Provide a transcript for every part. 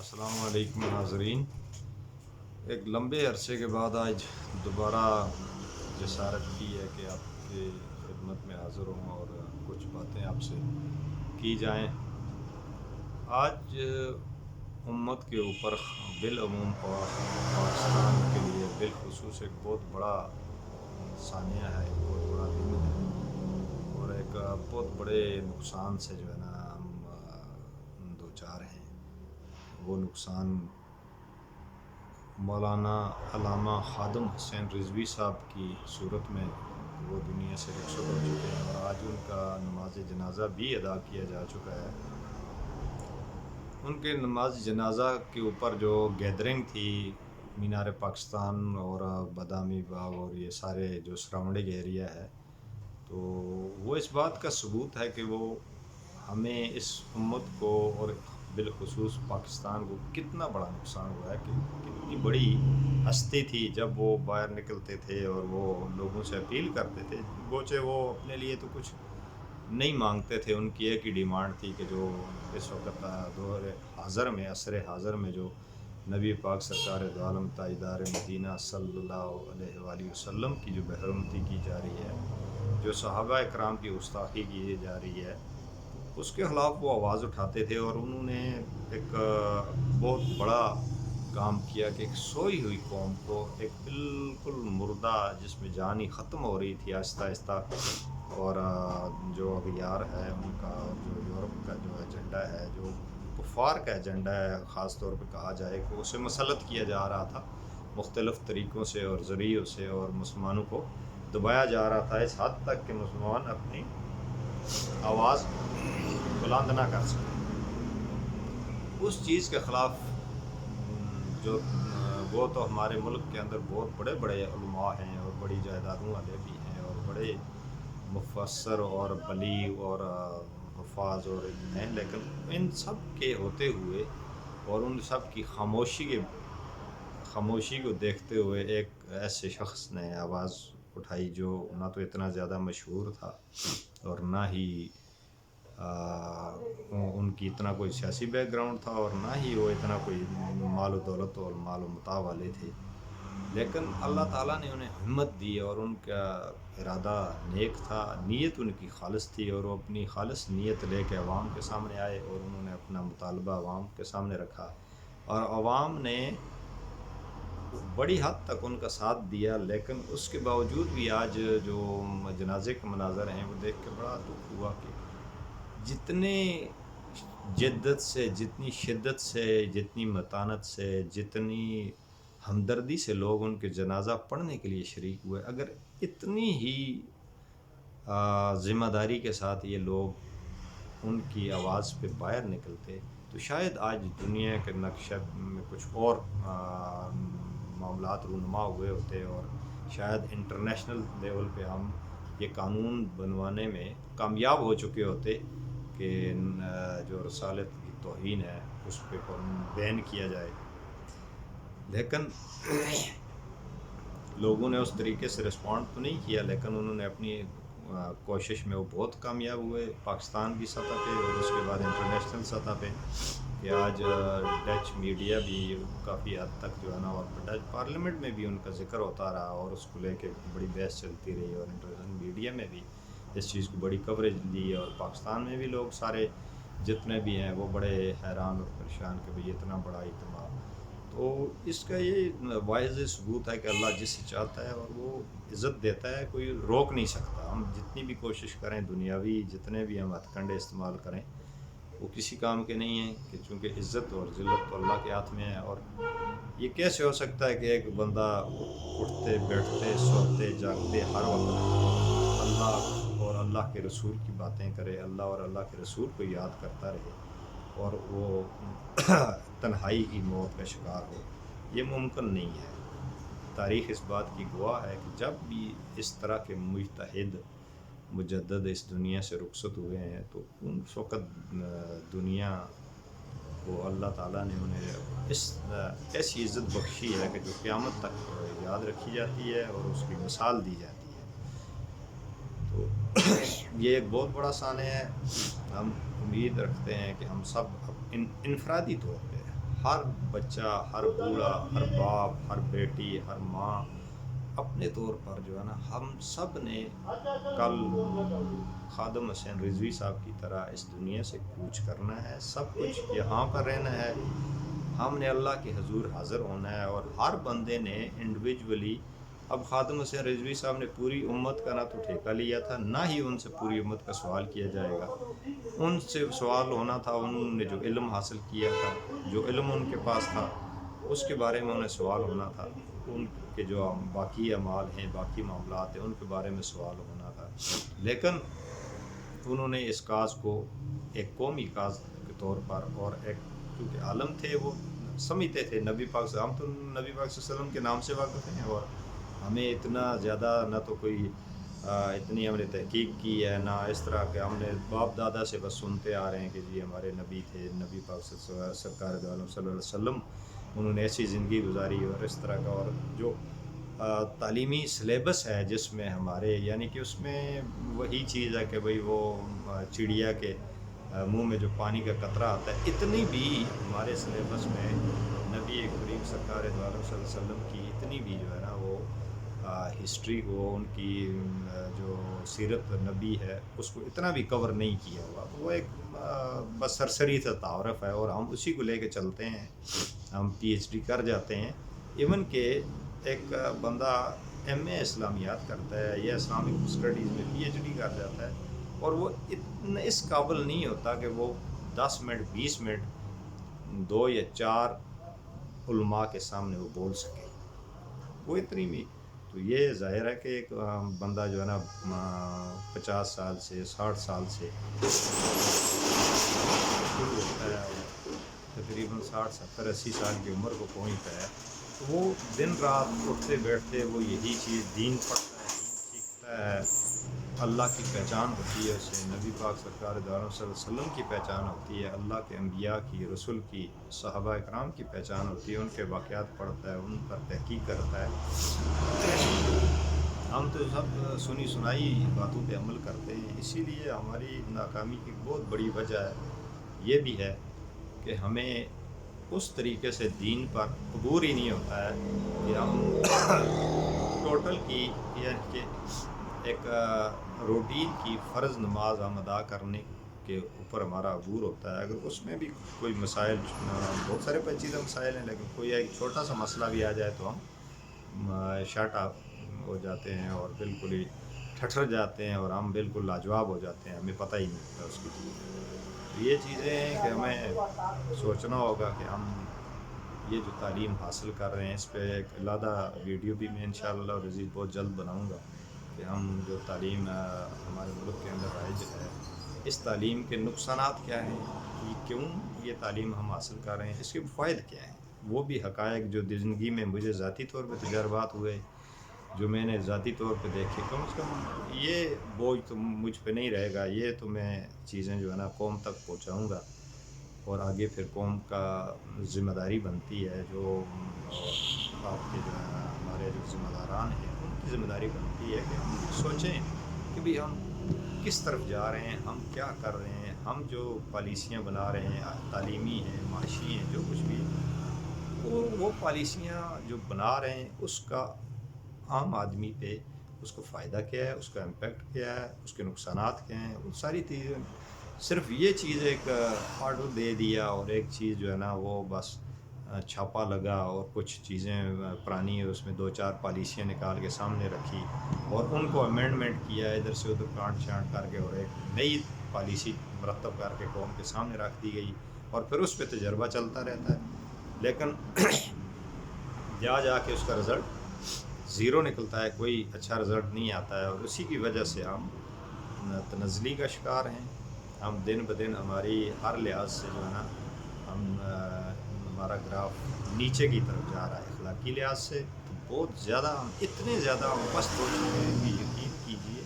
السلام علیکم ناظرین، ایک لمبے عرصے کے بعد آج دوبارہ جسارت کی ہے کہ آپ کے خدمت میں حاضر ہوں اور کچھ باتیں آپ سے کی جائیں۔ آج امت کے اوپر بالعموم اور پاکستان کے لیے بالخصوص ایک بہت بڑا سانحہ ہے، ایک بہت بڑا دن ہے اور ایک بہت بڑے نقصان سے جو ہے نا ہم دو چار ہیں۔ وہ نقصان مولانا علامہ خادم حسین رضوی صاحب کی صورت میں وہ دنیا سے رخصت ہو چکے ہیں اور آج ان کا نماز جنازہ بھی ادا کیا جا چکا ہے۔ ان کے نماز جنازہ کے اوپر جو گیدرنگ تھی مینار پاکستان اور بادامی باغ اور یہ سارے جو سراؤنڈنگ ایریا ہے، تو وہ اس بات کا ثبوت ہے کہ وہ ہمیں اس امت کو اور بالخصوص پاکستان کو کتنا بڑا نقصان ہوا ہے، کہ کتنی بڑی ہستی تھی جب وہ باہر نکلتے تھے اور وہ لوگوں سے اپیل کرتے تھے۔ گوچہ وہ اپنے لیے تو کچھ نہیں مانگتے تھے، ان کی ایک ہی ڈیمانڈ تھی کہ جو اس وقت دور حاضر میں عصر حاضر میں جو نبی پاک سرکار دو عالم تاجدار مدینہ صلی اللہ علیہ وآلہ وسلم کی جو بحرمتی کی جا رہی ہے، جو صحابہ اکرام کی گستاخی کی جا رہی ہے، اس کے خلاف وہ آواز اٹھاتے تھے۔ اور انہوں نے ایک بہت بڑا کام کیا کہ ایک سوئی ہوئی قوم کو، ایک بالکل مردہ جس میں جان ہی ختم ہو رہی تھی آہستہ آہستہ، اور جو اغیار ہے ان کا، جو یورپ کا جو ایجنڈا ہے، جو کفار کا ایجنڈا ہے خاص طور پہ کہا جائے کہ اسے مسلط کیا جا رہا تھا مختلف طریقوں سے اور ذریعوں سے، اور مسلمانوں کو دبایا جا رہا تھا اس حد تک کہ مسلمان اپنی آواز بلند نہ کر سکے۔ اس چیز کے خلاف جو وہ تو ہمارے ملک کے اندر بہت بڑے بڑے علماء ہیں اور بڑی جائیدادوں والے بھی ہیں اور بڑے مفسر اور بلیغ اور حفاظ اور ہیں، لیکن ان سب کے ہوتے ہوئے اور ان سب کی خاموشی کو دیکھتے ہوئے ایک ایسے شخص نے آواز اٹھائی جو نہ تو اتنا زیادہ مشہور تھا اور نہ ہی ان کی اتنا کوئی سیاسی بیک گراؤنڈ تھا اور نہ ہی وہ اتنا کوئی مال و دولت اور مال و متاع والے تھے، لیکن اللہ تعالیٰ نے انہیں ہمت دی اور ان کا ارادہ نیک تھا، نیت ان کی خالص تھی، اور وہ اپنی خالص نیت لے کے عوام کے سامنے آئے اور انہوں نے اپنا مطالبہ عوام کے سامنے رکھا، اور عوام نے بڑی حد تک ان کا ساتھ دیا۔ لیکن اس کے باوجود بھی آج جو جنازے کے مناظر ہیں وہ دیکھ کے بڑا دکھ ہوا کہ جتنے جدت سے، جتنی شدت سے، جتنی متانت سے، جتنی ہمدردی سے لوگ ان کے جنازہ پڑھنے کے لیے شریک ہوئے، اگر اتنی ہی ذمہ داری کے ساتھ یہ لوگ ان کی آواز پہ باہر نکلتے تو شاید آج دنیا کے نقشہ میں کچھ اور معاملات رونما ہوئے ہوتے، اور شاید انٹرنیشنل لیول پہ ہم یہ قانون بنوانے میں کامیاب ہو چکے ہوتے کہ جو رسالت کی توہین ہے اس پہ بین کیا جائے۔ لیکن لوگوں نے اس طریقے سے رسپونڈ تو نہیں کیا، لیکن انہوں نے اپنی کوشش میں وہ بہت کامیاب ہوئے پاکستان کی سطح پہ اور اس کے بعد انٹرنیشنل سطح پہ، کہ آج ڈچ میڈیا بھی کافی حد تک جو ہے نا، اور ڈچ پارلیمنٹ میں بھی ان کا ذکر ہوتا رہا اور اس کو لے کے بڑی بحث چلتی رہی، اور انٹرنیشنل میڈیا میں بھی اس چیز کو بڑی کوریج دی، اور پاکستان میں بھی لوگ سارے جتنے بھی ہیں وہ بڑے حیران اور پریشان کہ بھئی اتنا بڑا اجتماع۔ تو اس کا یہ واضح ثبوت ہے کہ اللہ جسے چاہتا ہے اور وہ عزت دیتا ہے، کوئی روک نہیں سکتا۔ ہم جتنی بھی کوشش کریں، دنیاوی جتنے بھی ہم ہتھ کنڈے استعمال کریں، وہ کسی کام کے نہیں ہیں، کہ چونکہ عزت اور ذلت تو اللہ کے ہاتھ میں ہے۔ اور یہ کیسے ہو سکتا ہے کہ ایک بندہ اٹھتے بیٹھتے سوتے جاگتے ہر وقت اللہ اور اللہ کے رسول کی باتیں کرے، اللہ اور اللہ کے رسول کو یاد کرتا رہے، اور وہ تنہائی کی موت کا شکار ہو؟ یہ ممکن نہیں ہے۔ تاریخ اس بات کی گواہ ہے کہ جب بھی اس طرح کے مجتہد مجدد اس دنیا سے رخصت ہوئے ہیں تو اس وقت دنیا کو اللہ تعالیٰ نے انہیں ایسی عزت بخشی ہے کہ جو قیامت تک یاد رکھی جاتی ہے اور اس کی مثال دی جاتی ہے۔ تو یہ ایک بہت بڑا سانحہ ہے۔ ہم امید رکھتے ہیں کہ ہم سب انفرادی طور پہ ہر بچہ، ہر بوڑھا، ہر باپ، ہر بیٹی، ہر ماں اپنے طور پر جو ہے نا ہم سب نے کل خادم حسین رضوی صاحب کی طرح اس دنیا سے کوچ کرنا ہے، سب کچھ یہاں پر رہنا ہے، ہم نے اللہ کے حضور حاضر ہونا ہے، اور ہر بندے نے انڈیویجولی، اب خادم حسین رضوی صاحب نے پوری امت کا نہ تو ٹھیکہ لیا تھا، نہ ہی ان سے پوری امت کا سوال کیا جائے گا، ان سے سوال ہونا تھا انہوں نے جو علم حاصل کیا تھا، جو علم ان کے پاس تھا اس کے بارے میں انہیں سوال ہونا تھا، ان کے جو باقی اعمال ہیں، باقی معاملات ہیں، ان کے بارے میں سوال ہونا تھا، لیکن انہوں نے اس کاز کو ایک قومی کاز کے طور پر، اور ایک کیونکہ عالم تھے، وہ سمجھتے تھے نبی پاک سے، ہم تو نبی پاک صلی اللہ علیہ وسلم کے نام سے واقف ہیں، اور ہمیں اتنا زیادہ نہ تو کوئی اتنی ہم نے تحقیق کی ہے، نہ اس طرح کہ ہم نے باپ دادا سے بس سنتے آ رہے ہیں کہ جی ہمارے نبی تھے، نبی پاک سرکار دو عالم صلی اللہ علیہ وسلم انہوں نے ایسی زندگی گزاری، اور اس طرح کا، اور جو تعلیمی سلیبس ہے جس میں ہمارے، یعنی کہ اس میں وہی چیز ہے کہ بھئی وہ چڑیا کے منہ میں جو پانی کا قطرہ آتا ہے، اتنی بھی ہمارے سلیبس میں نبی کریم سرکار دو عالم صلی اللہ علیہ وسلم کی اتنی بھی جو ہے نا وہ ہسٹری کو، ان کی جو سیرت نبی ہے اس کو اتنا بھی کور نہیں کیا ہوا، تو وہ ایک بس سرسری سا تعارف ہے، اور ہم اسی کو لے کے چلتے ہیں، ہم پی ایچ ڈی کر جاتے ہیں، ایون کہ ایک بندہ ایم اے اسلامیات کرتا ہے یا اسلامک اسٹڈیز میں پی ایچ ڈی کر جاتا ہے، اور وہ اتنا اس قابل نہیں ہوتا کہ وہ 10 منٹ 20 منٹ 2 یا 4 علماء کے سامنے وہ بول سکے، وہ اتنی بھی، تو یہ ظاہر ہے کہ ایک بندہ جو ہے نا 50 سال سے 60 سال سے شروع ہوتا ہے، اور تقریباً 60 70 80 سال کی عمر کو پہنچتا ہے، تو وہ دن رات اٹھتے بیٹھتے وہ یہی چیز دین پڑھتا ہے، دین سیکھتا ہے، اللہ کی پہچان ہوتی ہے اسے، نبی پاک سرکار دو عالم صلی اللہ علیہ وسلم کی پہچان ہوتی ہے، اللہ کے انبیاء کی، رسول کی، صحابہ اکرام کی پہچان ہوتی ہے، ان کے واقعات پڑھتا ہے، ان پر تحقیق کرتا ہے۔ ہم تو سب سنی سنائی باتوں پہ عمل کرتے ہیں، اسی لیے ہماری ناکامی کی بہت بڑی وجہ ہے یہ بھی ہے کہ ہمیں اس طریقے سے دین پر عبور ہی نہیں ہوتا ہے کہ ہم ٹوٹل کی، یعنی کہ ایک روٹین کی فرض نماز ہم ادا کرنے کے اوپر ہمارا عبور ہوتا ہے، اگر اس میں بھی کوئی مسائل، بہت سارے پیچیدہ مسائل ہیں، لیکن کوئی ایک چھوٹا سا مسئلہ بھی آ جائے تو ہم شٹ آف ہو جاتے ہیں، اور بالکل ہی ٹھٹر جاتے ہیں، اور ہم بالکل لاجواب ہو جاتے ہیں، ہمیں پتہ ہی نہیں ہوتا اس کی چیز، تو یہ چیزیں ہیں کہ ہمیں سوچنا ہوگا کہ ہم یہ جو تعلیم حاصل کر رہے ہیں، اس پہ ایک علیحدہ ویڈیو بھی میں انشاءاللہ عزیز بہت جلد بناؤں گا کہ ہم جو تعلیم ہمارے ملک کے اندر رائج ہے، اس تعلیم کے نقصانات کیا ہیں، یہ کیوں یہ تعلیم ہم حاصل کر رہے ہیں، اس کے فوائد کیا ہیں، وہ بھی حقائق جو زندگی میں مجھے ذاتی طور پہ تجربات ہوئے، جو میں نے ذاتی طور پہ دیکھے، کم از کم یہ بوجھ تو مجھ پہ نہیں رہے گا، یہ تو میں چیزیں جو ہے نا قوم تک پہنچاؤں گا، اور آگے پھر قوم کا ذمہ داری بنتی ہے، جو آپ کے جو ہے ہمارے جو ذمہ داران ہیں ان کی ذمہ داری بنتی ہے کہ ہم سوچیں کہ بھی ہم کس طرف جا رہے ہیں، ہم کیا کر رہے ہیں، ہم جو پالیسیاں بنا رہے ہیں، تعلیمی ہیں، معاشی ہیں، جو کچھ بھی، وہ پالیسیاں جو بنا رہے ہیں اس کا عام آدمی پہ اس کو فائدہ کیا ہے، اس کا امپیکٹ کیا ہے، اس کے نقصانات کیا ہیں، وہ ساری چیزیں، صرف یہ چیز ایک آرڈر دے دیا اور ایک چیز جو ہے نا وہ بس چھاپا لگا، اور کچھ چیزیں پرانی اس میں 2 4 پالیسیاں نکال کے سامنے رکھی، اور ان کو امینڈمنٹ کیا ادھر سے ادھر کانٹ چھانٹ کر کے، اور ایک نئی پالیسی مرتب کر کے قوم کے سامنے رکھ دی گئی، اور پھر اس پہ تجربہ چلتا رہتا ہے، لیکن جا کے اس کا رزلٹ زیرو نکلتا ہے، کوئی اچھا رزلٹ نہیں آتا ہے، اور اسی کی وجہ سے ہم تنزلی کا شکار ہیں، ہم دن بدن ہماری ہر لحاظ سے جو ہے نا ہمارا گراف نیچے کی طرف جا رہا ہے، اخلاقی لحاظ سے تو بہت زیادہ، ہم اتنے زیادہ ہم پست ہو چکے ہیں کہ یقین کیجئے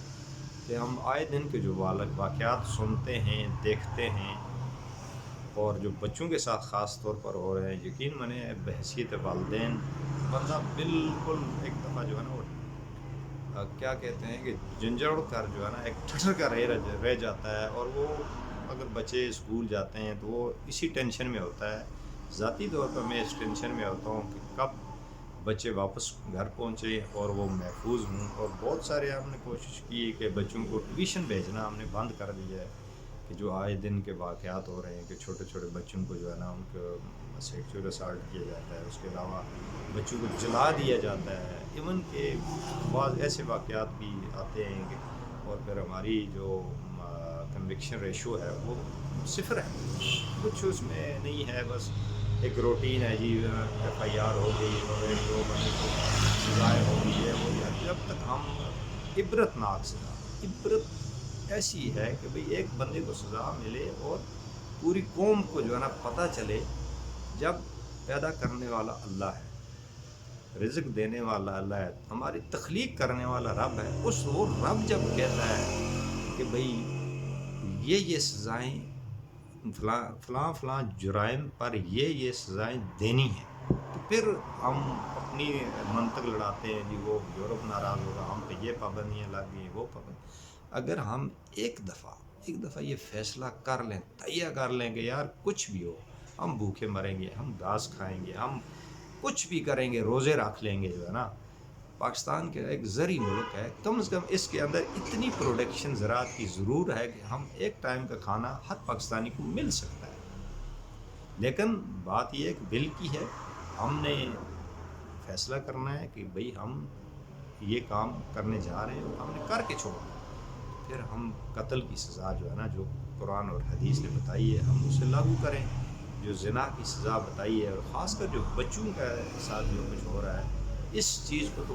کہ ہم آئے دن کے جو واقعات سنتے ہیں، دیکھتے ہیں، اور جو بچوں کے ساتھ خاص طور پر ہو رہے ہیں، یقین مانے بحیثیت والدین بندہ بالکل ایک دفعہ جو ہے نا وہ کیا کہتے ہیں کہ جھنجھڑ کر جو ہے نا ایک ٹھٹر کا رہ جاتا ہے، اور وہ اگر بچے اسکول جاتے ہیں تو وہ اسی ٹینشن میں ہوتا ہے ذاتی طور پر میں اس ٹینشن میں ہوتا ہوں کہ کب بچے واپس گھر پہنچے اور وہ محفوظ ہوں. اور بہت سارے ہم نے کوشش کی کہ بچوں کو ٹیوشن بھیجنا ہم نے بند کر دیا ہے کہ جو آئے دن کے واقعات ہو رہے ہیں کہ چھوٹے چھوٹے بچوں کو جو ہے نا ان کو سیکچوئل اسالٹ کیا جاتا ہے, اس کے علاوہ بچوں کو جلا دیا جاتا ہے, ایون کہ بعض ایسے واقعات بھی آتے ہیں کہ اور پھر ہماری جو کنوکشن ریشو ہے وہ صفر ہے, کچھ اس میں نہیں ہے, بس ایک روٹین ہے جی, ایف آئی آر ہو گئی اور ایک دو بندے کو سزائے ہو گئی ہے وہ. جب تک ہم عبرت ناک سزا, عبرت ایسی ہے کہ بھئی ایک بندے کو سزا ملے اور پوری قوم کو جو ہے نا پتہ چلے جب پیدا کرنے والا اللہ ہے, رزق دینے والا اللہ ہے, ہماری تخلیق کرنے والا رب ہے, اس وہ رب جب کہتا ہے کہ بھئی یہ سزائیں فلاں فلاں جرائم پر یہ سزائیں دینی ہیں, تو پھر ہم اپنی منطق لڑاتے ہیں جی وہ یورپ ناراض ہوگا, ہم پہ یہ پابندیاں لگ گئی, وہ پابند. اگر ہم ایک دفعہ یہ فیصلہ کر لیں, تہیہ کر لیں کہ یار کچھ بھی ہو ہم بھوکے مریں گے, ہم گھاس کھائیں گے, ہم کچھ بھی کریں گے, روزے رکھ لیں گے, جو ہے نا پاکستان کے ایک زرعی ملک ہے, کم از کم اس کے اندر اتنی پروڈکشن زراعت کی ضرور ہے کہ ہم ایک ٹائم کا کھانا ہر پاکستانی کو مل سکتا ہے. لیکن بات یہ ہے کہ بل کی ہے, ہم نے فیصلہ کرنا ہے کہ بھئی ہم یہ کام کرنے جا رہے ہیں اور ہم نے کر کے چھوڑنا, پھر ہم قتل کی سزا جو ہے نا جو قرآن اور حدیث نے بتائی ہے ہم اسے لاگو کریں, جو زنا کی سزا بتائی ہے, اور خاص کر جو بچوں کا ساتھ جو کچھ ہو رہا ہے اس چیز کو تو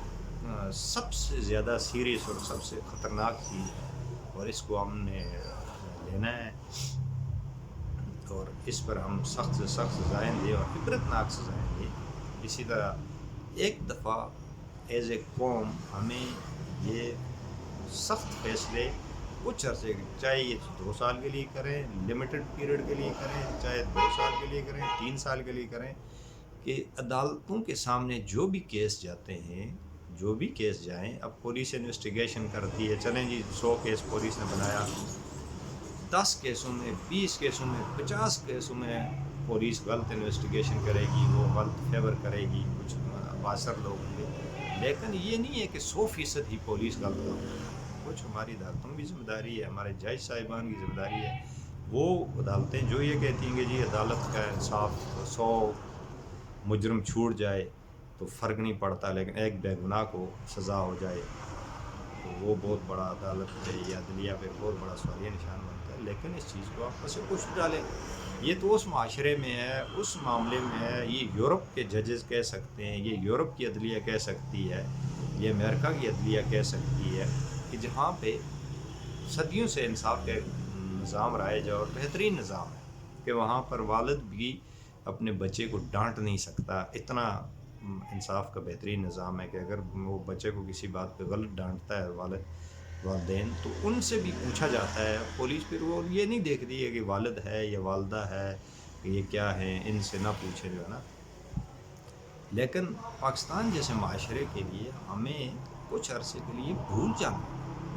سب سے زیادہ سیریس اور سب سے خطرناک چیز ہے, اور اس کو ہم نے لینا ہے اور اس پر ہم سخت سے سخت سزائیں دیں اور عبرتناک سزائیں دیں. اسی طرح ایک دفعہ ایز اے قوم ہمیں یہ سخت فیصلے کچھ عرصے چاہے یہ 2 سال کے لیے کریں, لمیٹڈ پیریڈ کے لیے کریں, چاہے 2 سال کے لیے کریں, 3 سال کے لیے کریں, کہ عدالتوں کے سامنے جو بھی کیس جاتے ہیں, جو بھی کیس جائیں, اب پولیس انویسٹیگیشن کرتی ہے, چلیں جی 100 کیس پولیس نے بنایا, 10 کیسوں میں 20 کیسوں میں 50 کیسوں میں پولیس غلط انویسٹیگیشن کرے گی, وہ غلط فیور کرے گی کچھ باثر لوگ ہوں گے, لیکن یہ نہیں ہے کہ 100% ہی پولیس غلط کام کرے. کچھ ہماری عدالتوں کی ذمہ داری ہے, ہمارے جج صاحبان کی ذمہ داری ہے. وہ عدالتیں جو یہ کہتی ہیں کہ جی عدالت کا انصاف 100 مجرم چھوٹ جائے تو فرق نہیں پڑتا, لیکن ایک بے گناہ کو سزا ہو جائے تو وہ بہت بڑا عدالت پہ یا عدلیہ پہ بہت بڑا سوالیہ نشان بنتا ہے. لیکن اس چیز کو آپ سے کچھ ڈالیں, یہ تو اس معاشرے میں ہے, اس معاملے میں ہے, یہ یورپ کے ججز کہہ سکتے ہیں, یہ یورپ کی عدلیہ کہہ سکتی ہے, یہ امریکہ کی عدلیہ کہہ سکتی ہے کہ جہاں پہ صدیوں سے انصاف کا نظام رائج ہے اور بہترین نظام ہے, کہ وہاں پر والد بھی اپنے بچے کو ڈانٹ نہیں سکتا, اتنا انصاف کا بہترین نظام ہے کہ اگر وہ بچے کو کسی بات پہ غلط ڈانٹتا ہے والدین تو ان سے بھی پوچھا جاتا ہے. پولیس پھر وہ یہ نہیں دیکھتی ہے کہ والد ہے یا والدہ ہے کہ یہ کیا ہے, ان سے نہ پوچھے, جو ہے نا. لیکن پاکستان جیسے معاشرے کے لیے ہمیں کچھ عرصے کے لیے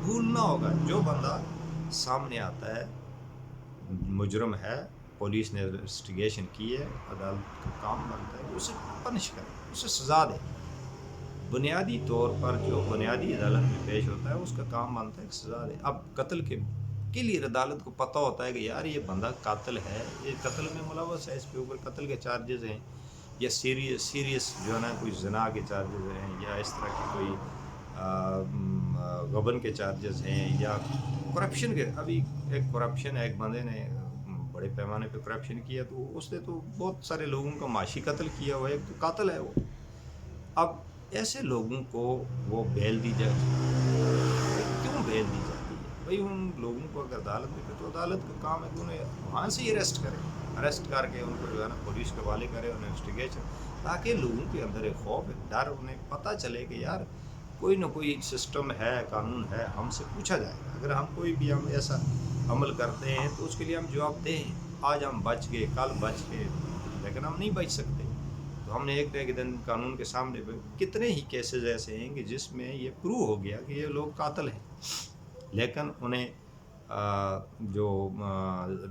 بھولنا ہوگا. جو بندہ سامنے آتا ہے مجرم ہے, پولیس نے انویسٹیگیشن کی ہے, عدالت کا کام بنتا ہے اسے پنش کرے, اسے سزا دے. بنیادی طور پر جو بنیادی عدالت میں پیش ہوتا ہے اس کا کام بنتا ہے کہ سزا دے. اب قتل کے لیے عدالت کو پتہ ہوتا ہے کہ یار یہ بندہ قاتل ہے, یہ قتل میں ملوث ہے, اس کے اوپر قتل کے چارجز ہیں, یا سیریس جو ہے نا کوئی زنا کے چارجز ہیں, یا اس طرح کی کوئی غبن کے چارجز ہیں, یا کرپشن کے. ابھی ایک کرپشن ہے, ایک بندے نے بڑے پیمانے پہ کرپشن کیا تو اس نے تو بہت سارے لوگوں کا معاشی قتل کیا ہوا ہے, ایک تو قاتل ہے وہ. اب ایسے لوگوں کو وہ بیل دی جائے, کیوں بیل دی جاتی ہے بھئی؟ ان لوگوں کو اگر عدالت میں تو عدالت کا کام ہے کہ انہیں وہاں سے ہی اریسٹ کر کے ان کو جو ہے نا پولیس کے حوالے کرے, انویسٹیگیشن, تاکہ لوگوں کے اندر ایک خوف, ایک ڈر, انہیں پتہ چلے کہ یار کوئی نہ کوئی سسٹم ہے, قانون ہے, ہم سے پوچھا جائے گا. اگر ہم کوئی بھی ہم ایسا عمل کرتے ہیں تو اس کے لیے ہم جواب دیں. آج ہم بچ گئے, کل بچ گئے, لیکن ہم نہیں بچ سکتے. تو ہم نے ایک نہ ایک دن قانون کے سامنے کتنے ہی کیسز ایسے ہیں کہ جس میں یہ پروو ہو گیا کہ یہ لوگ قاتل ہیں, لیکن انہیں جو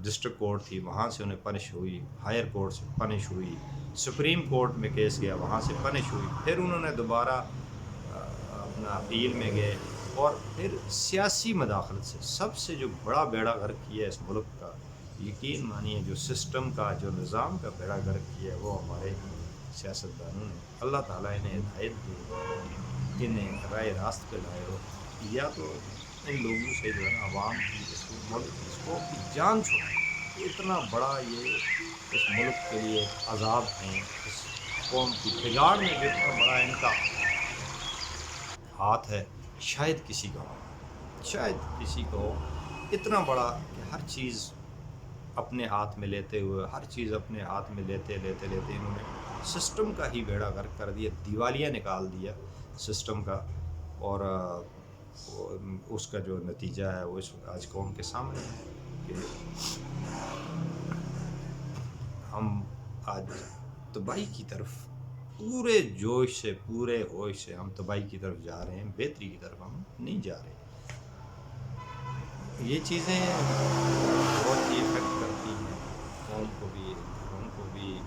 ڈسٹرکٹ کورٹ تھی وہاں سے انہیں پنش ہوئی، ہائر کورٹ سے پنش ہوئی، سپریم کورٹ میں کیس گیا وہاں سے پنش ہوئی، پھر انہوں نے دوبارہ اپنا اپیل میں گئے، اور پھر سیاسی مداخلت سے سب سے جو بڑا بیڑا غرق کیا ہے اس ملک کا، یقین مانیے جو سسٹم کا، جو نظام کا بیڑا غرق کیا ہے وہ ہمارے سیاستدانوں نے۔ اللہ تعالیٰ انہیں ہدایت دے، انہیں رائے راست پہ لائے، ہو یا تو ان لوگوں سے جو ہے نا عوام کی، اس ملک کی، اس قوم کی جان چھوڑے۔ اتنا بڑا یہ اس ملک کے لیے ایک عذاب ہیں، اس قوم کی بگاڑ میں جو اتنا بڑا ان کا ہاتھ ہے، شاید کسی کا ہو، شاید کسی کو ہو، اتنا بڑا کہ ہر چیز اپنے ہاتھ میں لیتے ہوئے، ہر چیز اپنے ہاتھ میں لیتے انہوں نے سسٹم کا ہی بیڑا غرق کر دیا، دیوالیہ نکال دیا سسٹم کا، اور اس کا جو نتیجہ ہے وہ اس وقت آج قوم کے سامنے ہے کہ ہم آج تباہی کی طرف پورے جوش سے، پورے ہوش سے ہم تباہی کی طرف جا رہے ہیں، بہتری کی طرف ہم نہیں جا رہے۔ یہ چیزیں بہت ہی افیکٹ کرتی ہیں قوم کو بھی، گھروں کو بھی،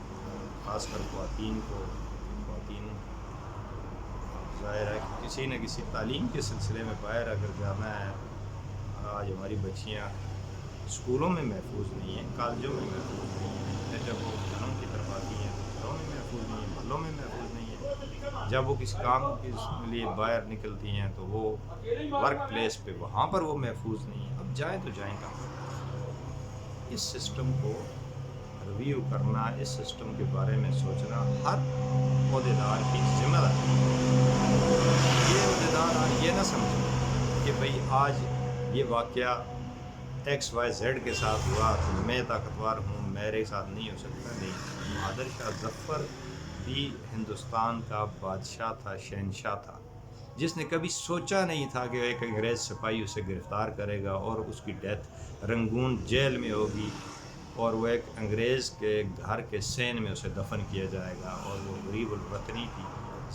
خاص کر خواتین کو۔ خواتین ظاہر ہے کہ کسی نہ کسی تعلیم کے سلسلے میں باہر اگر جانا ہے، آج ہماری بچیاں اسکولوں میں محفوظ نہیں ہیں، کالجوں میں محفوظ نہیں ہیں، پھر جب وہ گھروں کی طرف آتی ہیں تو گھروں میں محفوظ نہیں ہیں، محلوں میں محفوظ نہیں ہیں، جب وہ کسی کام کے لیے باہر نکلتی ہیں تو وہ ورک پلیس پہ وہاں پر وہ محفوظ نہیں ہیں۔ اب جائیں تو جائیں کہاں؟ اس سسٹم کو ریویو کرنا، اس سسٹم کے بارے میں سوچنا ہر عہدیدار کی ذمہ داری ہے۔ یہ عہدیدار یہ نہ سمجھیں کہ بھئی آج یہ واقعہ ایکس وائی زیڈ کے ساتھ ہوا تو میں طاقتور ہوں، میرے ساتھ نہیں ہو سکتا۔ نہیں، بہادر شاہ ظفر بھی ہندوستان کا بادشاہ تھا، شہنشاہ تھا، جس نے کبھی سوچا نہیں تھا کہ ایک انگریز سپاہی اسے گرفتار کرے گا اور اس کی ڈیتھ رنگون جیل میں ہوگی، اور وہ ایک انگریز کے گھر کے سین میں اسے دفن کیا جائے گا، اور وہ غریب الوطنی کی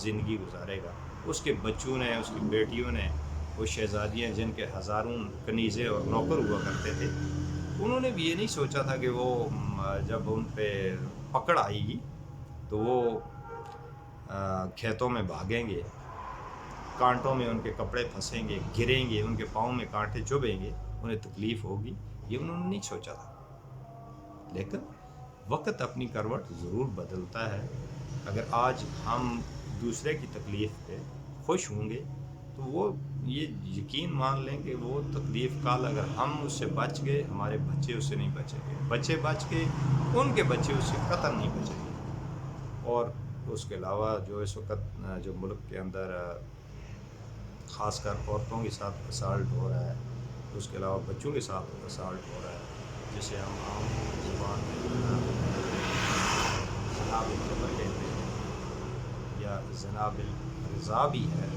زندگی گزارے گا۔ اس کے بچوں نے، اس کی بیٹیوں نے، وہ شہزادیاں جن کے ہزاروں کنیزیں اور نوکر ہوا کرتے تھے، انہوں نے بھی یہ نہیں سوچا تھا کہ وہ جب ان پہ پکڑ آئے گی تو وہ کھیتوں میں بھاگیں گے، کانٹوں میں ان کے کپڑے پھنسیں گے، گریں گے، ان کے پاؤں میں کانٹے چبھیں گے، انہیں تکلیف ہوگی، یہ انہوں نے نہیں سوچا تھا۔ لیکن وقت اپنی کروٹ ضرور بدلتا ہے۔ اگر آج ہم دوسرے کی تکلیف پہ خوش ہوں گے تو وہ یہ یقین مان لیں کہ وہ تکلیف کال اگر ہم اس سے بچ گئے، ہمارے بچے اس سے نہیں بچیں گے، بچے بچ کے ان کے بچے اس سے قطعاً نہیں بچیں گے۔ اور اس کے علاوہ جو اس وقت جو ملک کے اندر خاص کر عورتوں کے ساتھ اسالٹ ہو رہا ہے، اس کے علاوہ بچوں کے ساتھ اسالٹ ہو رہا ہے، جسے ہم عام زبان میں جناب الجبر کہتے ہیں، یا جناب الرضا بھی ہے۔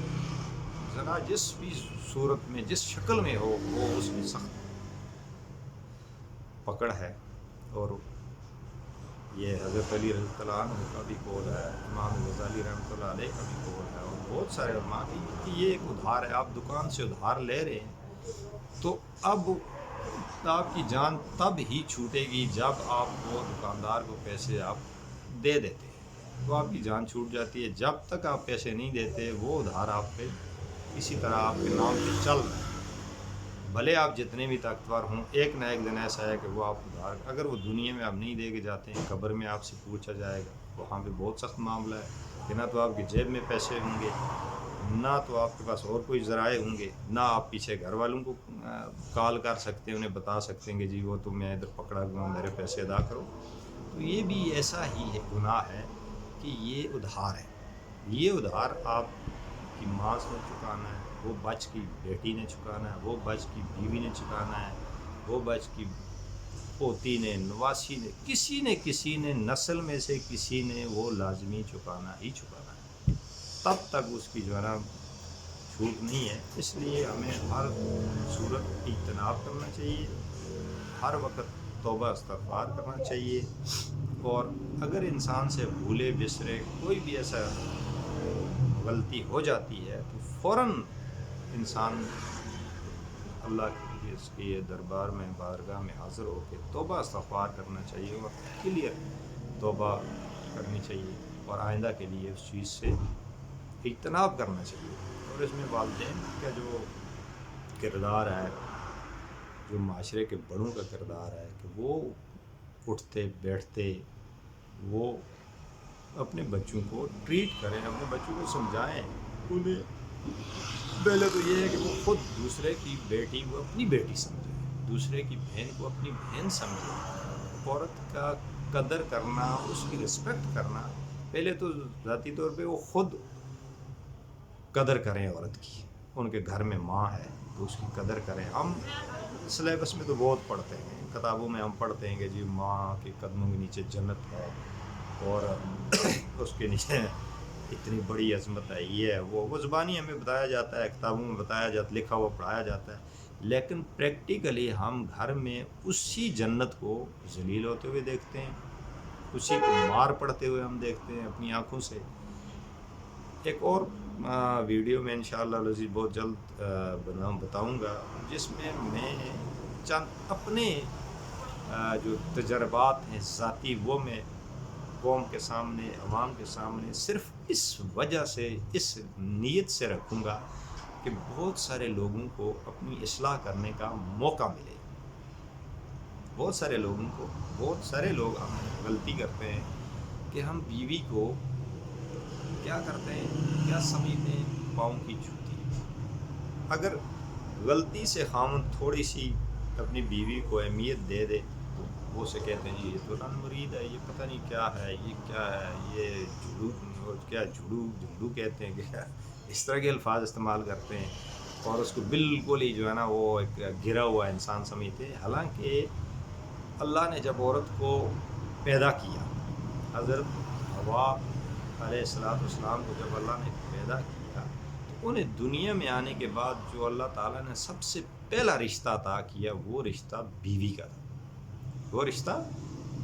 زنا جس بھی صورت میں، جس شکل میں ہو، وہ اس میں سخت پکڑ ہے، اور یہ حضرت علی رضی اللہ عنہ کا بھی قول ہے، امام غزالی رحمۃ اللہ علیہ کا بھی قول ہے، اور بہت سارے علماء کی کہ یہ ایک ادھار ہے۔ آپ دکان سے ادھار لے رہے ہیں تو اب آپ کی جان تب ہی چھوٹے گی جب آپ وہ دکاندار کو پیسے آپ دے دیتے ہیں، تو آپ کی جان چھوٹ جاتی ہے۔ جب تک آپ پیسے نہیں دیتے وہ ادھار آپ پہ اسی طرح آپ کے نام پہ چل رہا ہے، بھلے آپ جتنے بھی طاقتور ہوں، ایک نہ ایک دن ایسا ہے کہ وہ آپ ادھار، اگر وہ دنیا میں آپ نہیں دے کے جاتے ہیں، قبر میں آپ سے پوچھا جائے گا، وہاں پہ بہت سخت معاملہ ہے کہ نہ تو آپ کی جیب میں پیسے ہوں گے، نہ تو آپ کے پاس اور کوئی ذرائع ہوں گے، نہ آپ پیچھے گھر والوں کو کال کر سکتے ہیں، انہیں بتا سکتے ہیں کہ جی وہ تو میں ادھر پکڑا گیا ہوں، میرے پیسے ادا کرو۔ تو یہ بھی ایسا ہی ہے، گناہ ہے کہ یہ ادھار ہے، یہ ادھار آپ کی ماں سے چکانا ہے، وہ بچ کی بیٹی نے چکانا ہے، وہ بچ کی بیوی نے چکانا ہے، وہ بچ کی پوتی نے، نواسی نے، کسی نے نسل میں سے کسی نے وہ لازمی چکانا ہی چکانا ہے، تب تک اس کی جو ہے نا چھوٹ نہیں ہے۔ اس لیے ہمیں ہر صورت اجتناب کرنا چاہیے، ہر وقت توبہ استغفار کرنا چاہیے، اور اگر انسان سے بھولے بسرے کوئی بھی ایسا غلطی ہو جاتی ہے تو فوراً انسان اللہ کے اس کی دربار میں بارگاہ میں حاضر ہو کے توبہ استغفار کرنا چاہیے اور کلیئر توبہ کرنی چاہیے اور آئندہ کے لیے اس چیز سے اجتناب کرنا چاہیے۔ اور اس میں والدین کا جو کردار ہے، جو معاشرے کے بڑوں کا کردار ہے کہ وہ اٹھتے بیٹھتے وہ اپنے بچوں کو ٹریٹ کریں، اپنے بچوں کو سمجھائیں۔ انہیں پہلے تو یہ ہے کہ وہ خود دوسرے کی بیٹی کو اپنی بیٹی سمجھے، دوسرے کی بہن کو اپنی بہن سمجھے۔ عورت کا قدر کرنا، اس کی رسپیکٹ کرنا، پہلے تو ذاتی طور پہ وہ خود قدر کریں عورت کی، ان کے گھر میں ماں ہے تو اس کی قدر کریں۔ ہم سلیبس میں تو بہت پڑھتے ہیں، کتابوں میں ہم پڑھتے ہیں کہ جی ماں کے قدموں کے نیچے جنت ہے اور اس کے نیچے اتنی بڑی عظمت ہے، یہ ہے وہ زبانی ہمیں بتایا جاتا ہے، کتابوں میں بتایا جاتا، لکھا ہوا پڑھایا جاتا ہے، لیکن پریکٹیکلی ہم گھر میں اسی جنت کو ذلیل ہوتے ہوئے دیکھتے ہیں، اسی کو مار پڑتے ہوئے ہم دیکھتے ہیں اپنی آنکھوں سے۔ ایک اور ویڈیو میں انشاءاللہ العزیز بہت جلد بتاؤں گا، جس میں میں چند اپنے جو تجربات ہیں ذاتی وہ میں قوم کے سامنے، عوام کے سامنے صرف اس وجہ سے، اس نیت سے رکھوں گا کہ بہت سارے لوگوں کو اپنی اصلاح کرنے کا موقع ملے۔ بہت سارے لوگ ہم غلطی کرتے ہیں کہ ہم بیوی کو کیا کرتے ہیں، کیا سمجھتے ہیں، پاؤں کی جوتی۔ اگر غلطی سے خاوند تھوڑی سی اپنی بیوی کو اہمیت دے دے تو وہ سے کہتے ہیں یہ تو رن مرید ہے، یہ پتہ نہیں کیا ہے، یہ کیا ہے، یہ جھوڑو کہتے ہیں، کیا اس طرح کے الفاظ استعمال کرتے ہیں اور اس کو بالکل ہی جو ہے نا وہ ایک گرا ہوا انسان سمجھتے ہیں۔ حالانکہ اللہ نے جب عورت کو پیدا کیا، حضرت حوا علیہ السلام کو جب اللہ نے پیدا کیا تو انہیں دنیا میں آنے کے بعد جو اللہ تعالیٰ نے سب سے پہلا رشتہ عطا کیا وہ رشتہ بیوی کا تھا، وہ رشتہ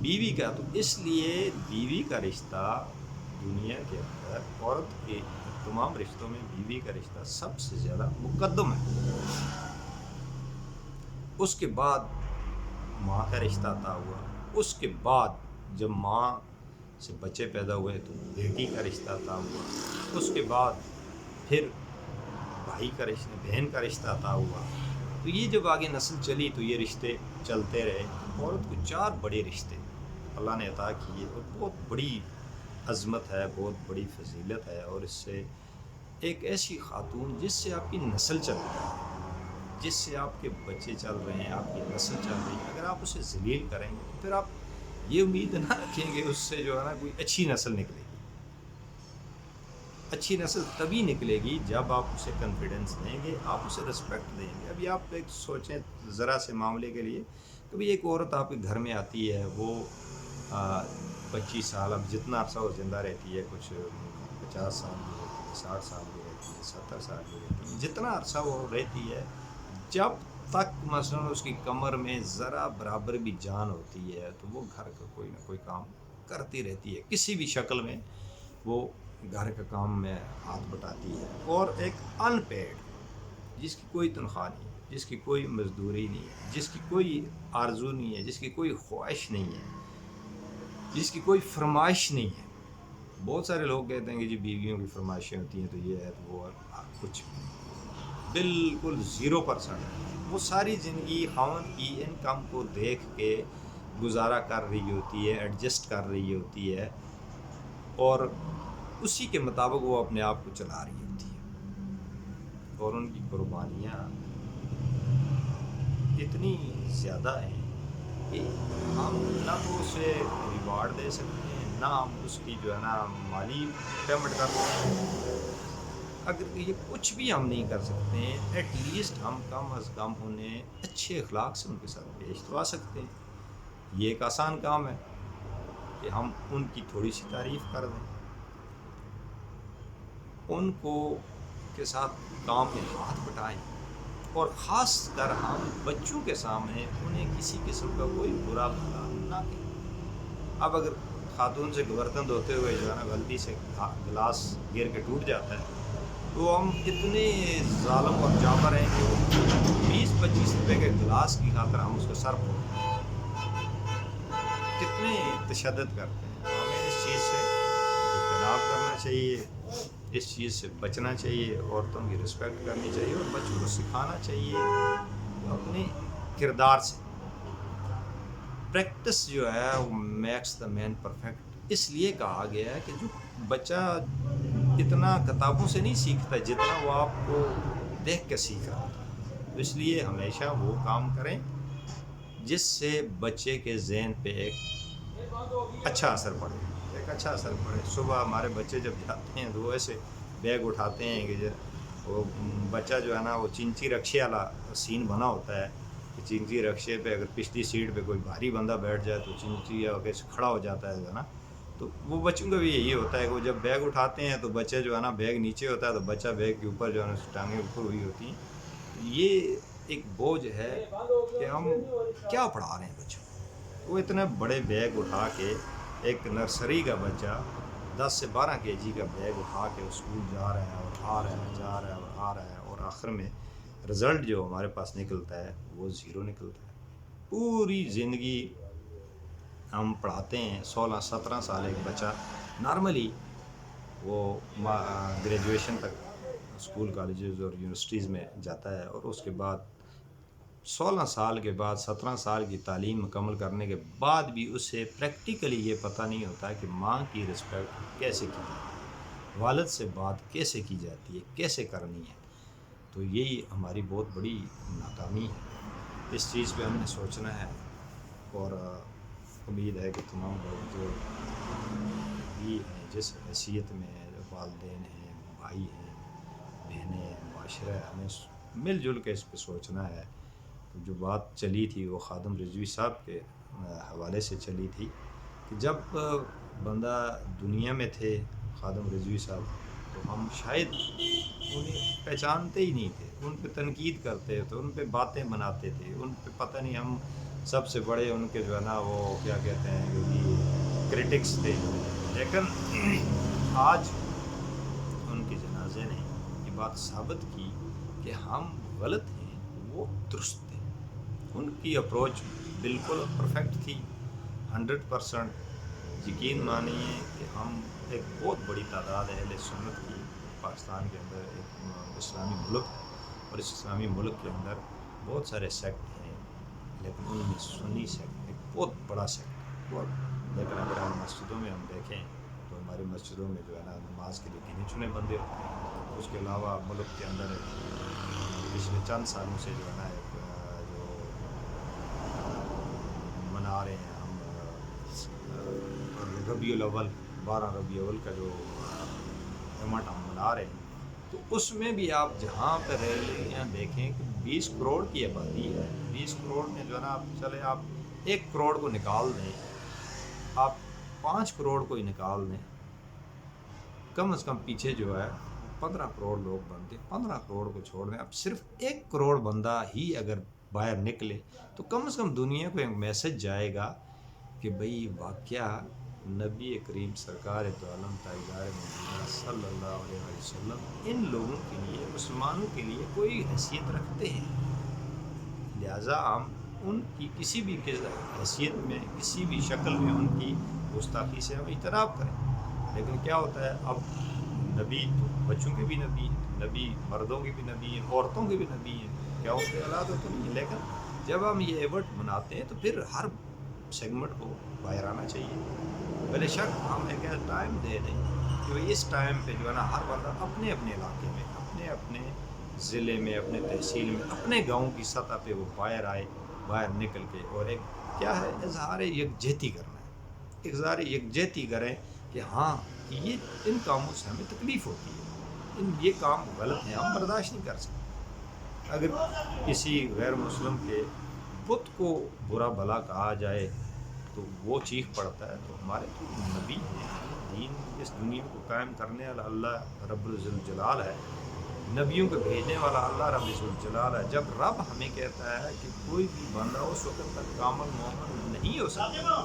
بیوی کا۔ تو اس لیے بیوی کا رشتہ دنیا کے اندر عورت کے تمام رشتوں میں بیوی کا رشتہ سب سے زیادہ مقدم ہے۔ اس کے بعد ماں کا رشتہ عطا ہوا، اس کے بعد جب ماں سے بچے پیدا ہوئے تو بیٹی کا رشتہ عطا ہوا، اس کے بعد پھر بھائی کا رشتہ، بہن کا رشتہ عطا ہوا۔ تو یہ جب آگے نسل چلی تو یہ رشتے چلتے رہے۔ عورت کو 4 بڑے رشتے اللہ نے عطا کیے اور بہت بڑی عظمت ہے، بہت بڑی فضیلت ہے، اور اس سے ایک ایسی خاتون جس سے آپ کی نسل چل رہی ہے، جس سے آپ کے بچے چل رہے ہیں، آپ کی نسل چل رہی ہے، اگر آپ اسے ذلیل کریں گے تو پھر آپ یہ امید نہ رکھیں گے اس سے جو ہے نا کوئی اچھی نسل نکلے گی۔ اچھی نسل تبھی نکلے گی جب آپ اسے کانفیڈنس دیں گے، آپ اسے رسپیکٹ دیں گے۔ ابھی آپ ایک سوچیں ذرا سے معاملے کے لیے، کبھی ایک عورت آپ کے گھر میں آتی ہے، وہ 25 سال، اب جتنا عرصہ وہ زندہ رہتی ہے، کچھ 50 سال بھی رہتی ہے، 60 سال بھی رہتی ہے، 70 سال بھی رہتی ہے، جتنا عرصہ وہ رہتی ہے، جب تک مثلا اس کی کمر میں ذرا برابر بھی جان ہوتی ہے تو وہ گھر کا کوئی نہ کوئی کام کرتی رہتی ہے، کسی بھی شکل میں وہ گھر کا کام میں ہاتھ بٹاتی ہے۔ اور ایک ان پیڈ، جس کی کوئی تنخواہ نہیں ہے، جس کی کوئی مزدوری نہیں ہے، جس کی کوئی آرزو نہیں ہے، جس کی کوئی خواہش نہیں ہے، جس کی کوئی فرمائش نہیں ہے۔ بہت سارے لوگ کہتے ہیں کہ جی بیویوں کی فرمائشیں ہوتی ہیں تو یہ ہے تو وہ کچھ بالکل 0%۔ وہ ساری زندگی خاوند کی انکم کو دیکھ کے گزارا کر رہی ہوتی ہے، ایڈجسٹ کر رہی ہوتی ہے، اور اسی کے مطابق وہ اپنے آپ کو چلا رہی ہوتی ہے، اور ان کی قربانیاں اتنی زیادہ ہیں کہ ہم نہ تو اسے ریوارڈ دے سکتے ہیں، نہ ہم اس کی جو ہے نا مالی پیمنٹ کر سکتے ہیں۔ اگر یہ کچھ بھی ہم نہیں کر سکتے ہیں، ایٹ لیسٹ ہم کم از کم انہیں اچھے اخلاق سے ان کے ساتھ پیش تو آ سکتے ہیں۔ یہ ایک آسان کام ہے کہ ہم ان کی تھوڑی سی تعریف کر دیں، ان کو کے ساتھ کام میں ہاتھ بٹائیں، اور خاص کر ہم بچوں کے سامنے انہیں کسی قسم کا کوئی برا بھلا نہ کہیں۔ اب اگر خاتون سے برتن دھوتے ہوئے جو ہے نا غلطی سے گلاس گر کے ٹوٹ جاتا ہے تو ہم اتنے ظالم اور جابر ہیں کہ وہ 20-25 روپے کے گلاس کی خاطر ہم اس کو سر پھوڑتے ہیں، کتنے تشدد کرتے ہیں۔ ہمیں اس چیز سے اجتناب کرنا چاہیے، اس چیز سے بچنا چاہیے، عورتوں کی رسپیکٹ کرنی چاہیے اور بچوں کو سکھانا چاہیے اپنے کردار سے۔ پریکٹس جو ہے وہ میکس دا مین پرفیکٹ، اس لیے کہا گیا ہے کہ جو بچہ اتنا کتابوں سے نہیں سیکھتا جتنا وہ آپ کو دیکھ کے سیکھ رہا تھا، تو اس لیے ہمیشہ وہ کام کریں جس سے بچے کے ذہن پہ ایک اچھا اثر پڑے۔ صبح ہمارے بچے جب جاتے ہیں تو وہ ایسے بیگ اٹھاتے ہیں کہ وہ بچہ جو ہے نا وہ چنچی رکشے والا سین بنا ہوتا ہے کہ چنچی رکشے پہ اگر پچھلی سیٹ پہ کوئی بھاری بندہ بیٹھ جائے تو چنچی کیسے کھڑا ہو جاتا ہے نا، تو وہ بچوں کا بھی یہی ہوتا ہے کہ وہ جب بیگ اٹھاتے ہیں تو بچے جو ہے نا بیگ نیچے ہوتا ہے تو بچہ بیگ کے اوپر جو ہے نا ٹانگیں اوپر ہوئی ہوتی ہیں۔ یہ ایک بوجھ ہے کہ ہم کیا پڑھا رہے ہیں بچوں کو۔ وہ اتنے بڑے بیگ اٹھا کے، ایک نرسری کا بچہ 10 سے 12 kg کا بیگ اٹھا کے اسکول جا رہا ہے اور آ رہا ہے، جا رہا ہے اور آ رہا ہے، اور آخر میں رزلٹ جو ہمارے پاس نکلتا ہے وہ 0 نکلتا ہے۔ پوری زندگی ہم پڑھاتے ہیں، 16-17 سال ایک بچہ نارملی وہ گریجویشن تک اسکول کالجز اور یونیورسٹیز میں جاتا ہے، اور اس کے بعد 16 سال کے بعد 17 سال کی تعلیم مکمل کرنے کے بعد بھی اسے پریکٹیکلی یہ پتہ نہیں ہوتا ہے کہ ماں کی رسپیکٹ کیسے کی جاتی ہے، والد سے بات کیسے کی جاتی ہے، کیسے کرنی ہے۔ تو یہی ہماری بہت بڑی ناکامی ہے، اس چیز پہ ہم نے سوچنا ہے، اور امید ہے کہ تمام لوگ جو بھی ہیں جس حیثیت میں والدین ہیں، بھائی ہیں، بہنیں ہیں، معاشرہ ہے، ہمیں مل جل کے اس پہ سوچنا ہے۔ جو بات چلی تھی وہ خادم رضوی صاحب کے حوالے سے چلی تھی کہ جب بندہ دنیا میں تھے خادم رضوی صاحب، تو ہم شاید انہیں پہچانتے ہی نہیں تھے، ان پہ تنقید کرتے تھے، ان پہ باتیں بناتے تھے، ان پہ پتہ نہیں ہم سب سے بڑے ان کے جو ہے نا وہ کیا کہتے ہیں کہ کرٹکس تھے۔ لیکن آج ان کے جنازے نے یہ بات ثابت کی کہ ہم غلط ہیں، وہ درست تھے۔ ان کی اپروچ بالکل پرفیکٹ تھی، 100%۔ یقین مانیے کہ ہم ایک بہت بڑی تعداد اہل سنت کی پاکستان کے اندر ایک اسلامی ملک ہے، اور اس اسلامی ملک کے اندر بہت سارے سیکٹ ہیں، لیکن ان میں سنی سیکٹ ایک بہت بڑا سیکٹ ہے۔ لیکن اگر ہم مسجدوں میں ہم دیکھیں تو ہماری مسجدوں میں جو ہے نا نماز کے لیے گنے چنے بندے ہوتے ہیں۔ اس کے علاوہ ملک کے اندر پچھلے چند سالوں سے جو ہے نا ایک جو منا رہے ہیں ہم ربیع الاول، 12 ربیع الاول کا جو ایونٹ ہم منا رہے ہیں، تو اس میں بھی آپ جہاں پہ ریلیاں دیکھیں کہ 20 کروڑ کی آبادی ہے، 20 کروڑ میں جو ہے نا آپ چلے آپ 1 کروڑ کو نکال دیں، آپ 5 کروڑ کو ہی نکال دیں، کم از کم پیچھے جو ہے 15 کروڑ لوگ بنتے، 15 کروڑ کو چھوڑ دیں، اب صرف 1 کروڑ بندہ ہی اگر باہر نکلے تو کم از کم دنیا کو ایک میسج جائے گا کہ بھئی واقعہ نبی کریم سرکار دو عالم تاجدار مدینہ صلی اللہ علیہ وسلم ان لوگوں کے لیے، مسلمانوں کے لیے کوئی حیثیت رکھتے ہیں، لہٰذا ہم ان کی کسی بھی حیثیت میں، کسی بھی شکل میں ان کی گستاخی سے ہم اجتناب کریں۔ لیکن کیا ہوتا ہے، اب نبی تو بچوں کے بھی نبی ہیں، نبی مردوں کے بھی نبی ہیں، عورتوں کے بھی نبی ہیں، کیا اس کے اولاد تو نہیں ہے، لیکن جب ہم یہ ایونٹ مناتے ہیں تو پھر ہر سیگمنٹ کو باہر آنا چاہیے۔ بلے شک ہم ایک ٹائم دے دیں کہ اس ٹائم پہ جو ہے نا ہر بندہ اپنے اپنے علاقے میں، اپنے اپنے ضلع میں، اپنے تحصیل میں، اپنے گاؤں کی سطح پہ وہ باہر آئے، باہر نکل کے، اور ایک کیا ہے اظہار یکجہتی کرنا ہے، اظہار یکجہتی کریں کہ ہاں یہ ان کاموں سے ہمیں تکلیف ہوتی ہے، یہ کام غلط ہیں، ہم برداشت نہیں کر سکتے۔ اگر کسی غیر مسلم کے بت کو برا بھلا کہا جائے تو وہ چیخ پڑتا ہے، تو ہمارے تو نبی ہیں، دین اس دنیا کو قائم کرنے والا اللہ رب الجلال ہے، نبیوں کو بھیجنے والا اللہ رب الجلال ہے۔ جب رب ہمیں کہتا ہے کہ کوئی بھی بندہ اس وقت تک کامل مومن نہیں ہو سکتا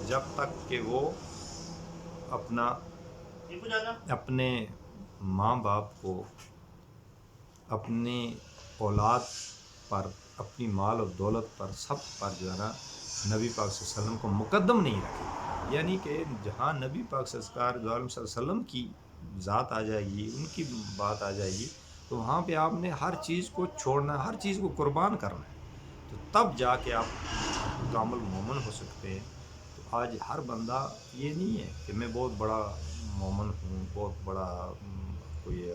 جب تک کہ وہ اپنے ماں باپ کو اپنی اولاد پر، اپنی مال و دولت پر، سب پر جو ہے نا نبی پاک صلی اللہ علیہ وسلم کو مقدم نہیں رکھے. یعنی کہ جہاں نبی پاک سرکار صلی اللہ علیہ وسلم کی ذات آ جائے گی، ان کی بات آ جائے گی، تو وہاں پہ آپ نے ہر چیز کو چھوڑنا، ہر چیز کو قربان کرنا ہے. تو تب جا کے آپ کامل مومن ہو سکتے ہیں. تو آج ہر بندہ یہ نہیں ہے کہ میں بہت بڑا مومن ہوں، بہت بڑا کوئی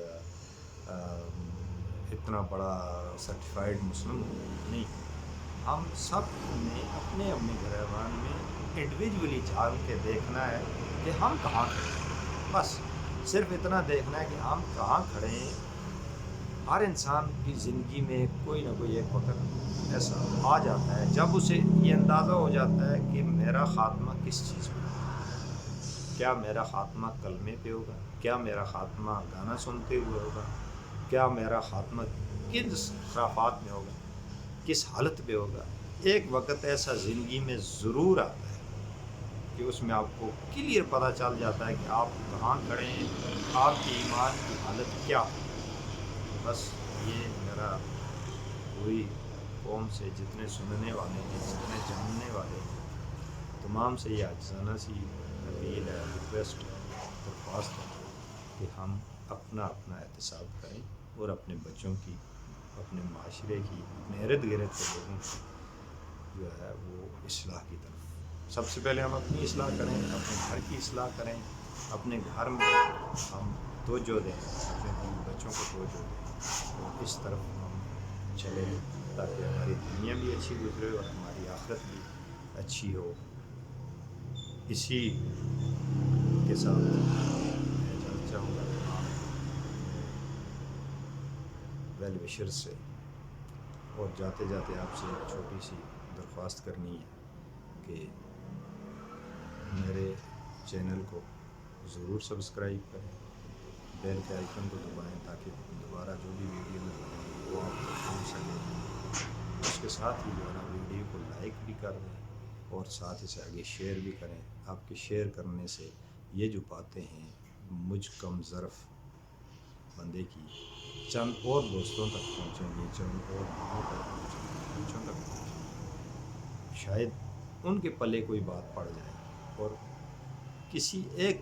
اتنا بڑا سرٹیفائیڈ مسلم ہوں. نہیں، ہم سب نے اپنے اپنے گریبان میں انڈیویجولی جھان کے دیکھنا ہے کہ ہم کہاں کھڑے ہیں. بس صرف اتنا دیکھنا ہے کہ ہم کہاں کھڑے ہیں. ہر انسان کی زندگی میں کوئی نہ کوئی ایک وقت ایسا آ جاتا ہے جب اسے یہ اندازہ ہو جاتا ہے کہ میرا خاتمہ کس چیز پہ ہوگا. کیا میرا خاتمہ کلمے پہ ہوگا؟ کیا میرا خاتمہ گانا سنتے ہوئے ہوگا؟ کیا میرا خاتمہ کس خرافات میں ہوگا؟ کس حالت پہ ہوگا؟ ایک وقت ایسا زندگی میں ضرور آتا ہے کہ اس میں آپ کو کلیئر پتہ چل جاتا ہے کہ آپ کہاں کھڑے ہیں، آپ کی ایمان کی حالت کیا ہے. بس یہ میرا پوری قوم سے جتنے سننے والے ہیں، جتنے جاننے والے ہیں، تمام سے یہ عاجزانہ سی اپیل ہے، ریکویسٹ ہے، درخواست ہے کہ ہم اپنا اپنا احتساب کریں اور اپنے بچوں کی، اپنے معاشرے کی، اپنے ارد گرد کے لوگوں کی جو ہے وہ اصلاح کی طرف سب سے پہلے ہم اپنی اصلاح کریں، اپنے گھر کی اصلاح کریں. اپنے گھر میں ہم توجہ دیں، اپنے بیوی بچوں کو توجہ دیں اور اس طرف ہم چلیں تاکہ ہماری دنیا بھی اچھی گزرے اور ہماری آخرت بھی اچھی ہو. اسی کے ساتھ میں اجازت چاہوں گا تمام ویل وشر سے، اور جاتے جاتے آپ سے ایک چھوٹی سی درخواست کرنی ہے کہ میرے چینل کو ضرور سبسکرائب کریں، بیل کے آئیکن کو دبائیں تاکہ دوبارہ جو بھی ویڈیو میں بناؤں وہ آپ کو پہنچ سکے. اس کے ساتھ ہی جو ہے نا ویڈیو کو لائک بھی کر دیں اور ساتھ ہی سے آگے شیئر بھی کریں. آپ کے شیئر کرنے سے یہ جو باتیں ہیں مجھ کم ظرف بندے کی چند اور دوستوں تک پہنچیں گی، چند اور لوگوں تک پہنچیں گی، بچوں تک پہنچیں گی. شاید ان کے پلے کوئی بات پڑ جائے اور کسی ایک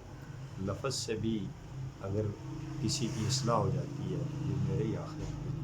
لفظ سے بھی اگر کسی کی اصلاح ہو جاتی ہے تو یہ میرے ہی آخرت کے لیے